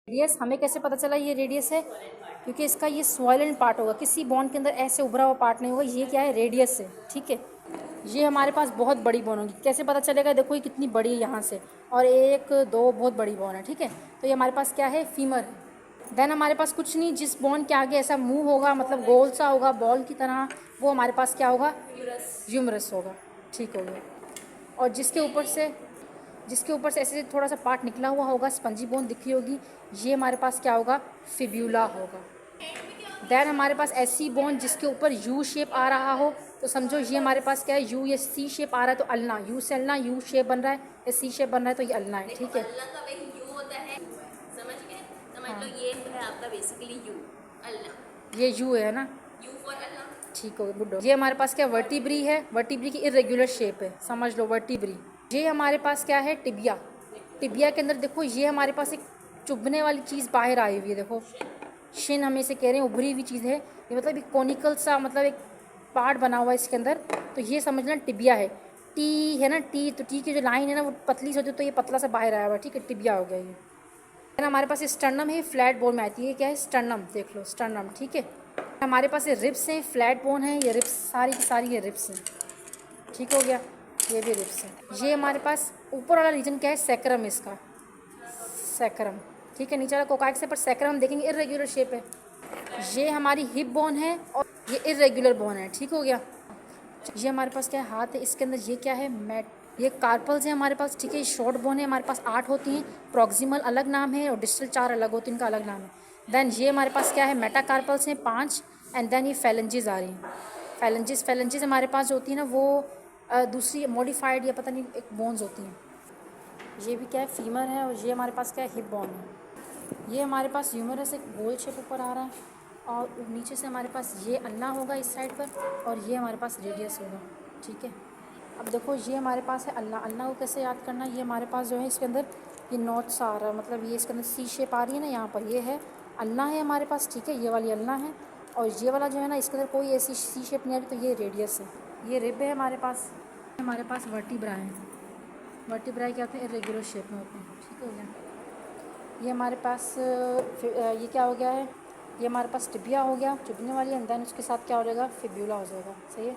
Radius हमें कैसे पता चला ये रेडियस है? क्योंकि इसका ये सॉइलेंट पार्ट होगा, किसी बोन के अंदर ऐसे उभरा हुआ पार्ट नहीं होगा। ये क्या है? रेडियस है। ठीक है, ये हमारे पास बहुत बड़ी बोन होगी। कैसे पता चलेगा? देखो ये कितनी बड़ी है यहाँ से, और एक दो बहुत बड़ी बोन है। ठीक है, तो ये हमारे पास क्या है? फीमर है। देन हमारे पास कुछ नहीं, जिस बोन के आगे ऐसा मुंह होगा, मतलब गोल सा होगा बॉल की तरह, वो हमारे पास क्या होगा? ह्यूमरस होगा। ठीक हो गया। और जिसके ऊपर से ऐसे थोड़ा सा पार्ट निकला हुआ होगा, स्पंजी बोन दिखी होगी, ये हमारे पास क्या होगा? फिब्यूला होगा। देन हमारे पास ऐसी बोन जिसके ऊपर यू शेप आ रहा हो, तो समझो ये हमारे पास क्या है? यू या सी शेप आ रहा है तो अल्ना, यू से अल्ना, यू शेप बन रहा है या सी शेप बन रहा है तो ये अल्ना है। ठीक है, अल्लाह का एक यू होता है, समझ गए? समझ लो ये है आपका बेसिकली यू, अल्लाह। ये यू है ना? यू फॉर अल्लाह। ठीक हो गया, गुड। ये हमारे पास क्या? वर्टिब्री है। वर्टिब्री की इरेगुलर शेप है, समझ लो वर्टिब्री। ये हमारे पास क्या है? टिबिया। टिबिया के अंदर देखो ये हमारे पास एक चुभने वाली चीज़ बाहर आई हुई है। देखो शिन हम इसे कह रहे हैं, उभरी हुई चीज़ है ये, मतलब एक कोनिकल सा, मतलब एक पार्ट बना हुआ है इसके अंदर, तो ये समझना टिबिया है। टी है ना, टी, तो टी की जो लाइन है ना वो पतली से होती है, तो ये पतला सा बाहर आया हुआ है। ठीक है, टिबिया हो गया ये। है ना, हमारे पास स्टर्नम है, फ्लैट बोन में आती है। क्या है? स्टर्नम, देख लो स्टर्नम। ठीक है, हमारे पास ये रिब्स हैं, फ्लैट बोन है, ये रिब्स सारी की सारी ये रिब्स हैं। ठीक हो गया, ये भी रिब्स है। ये हमारे पास ऊपर वाला रीजन क्या है? सैक्रम, इसका सैक्रम। ठीक है, नीचे वाला कोकाइक से, पर सैक्रम हम देखेंगे इरेगुलर शेप है। ये हमारी हिप बोन है और ये इरेगुलर बोन है। ठीक हो गया। ये हमारे पास क्या है? हाथ है, इसके अंदर ये क्या है? मैट, ये कार्पल्स है हमारे पास। ठीक है, शॉर्ट बोन है, हमारे पास 8 होती हैं। प्रॉक्सिमल अलग नाम है और डिस्टल 4 अलग होती हैं, इनका अलग नाम है। देन ये हमारे पास क्या है? मेटाकार्पल्स हैं 5, एंड देन ये फैलेंजेस आ रही हैं। फैलेंजेस हमारे पास जो होती है ना, वो दूसरी मॉडिफाइड या पता नहीं एक बोन्स होती हैं। ये भी क्या है? फीमर है। और ये हमारे पास क्या है? हिप बोन है। ये हमारे पास ह्यूमरस एक गोल शेप ऊपर आ रहा है, और नीचे से हमारे पास ये अन्ना होगा इस साइड पर, और ये हमारे पास रेडियस होगा। ठीक है, अब देखो ये हमारे पास है अन्ना। अन्ना को कैसे याद करना? ये हमारे पास जो है इसके अंदर ये नोट्स आ रहा है, मतलब ये इसके अंदर सी शेप आ रही है ना, यहाँ पर ये है अन्ना है हमारे पास। ठीक है, ये वाली अन्ना है, और ये वाला जो है ना इसके अंदर कोई ऐसी सी शेप नहीं आ रही, तो ये रेडियस है। ये रिब है हमारे पास वर्टिब्रा है। वर्टिब्रा क्या होते हैं? इरेगुलर शेप में होते हैं। ठीक हो गया। ये हमारे पास ये क्या हो गया है? ये हमारे पास टिबिया हो गया, चुभने वाली, एंड देन उसके साथ क्या हो जाएगा? फिब्यूला हो जाएगा। सही है।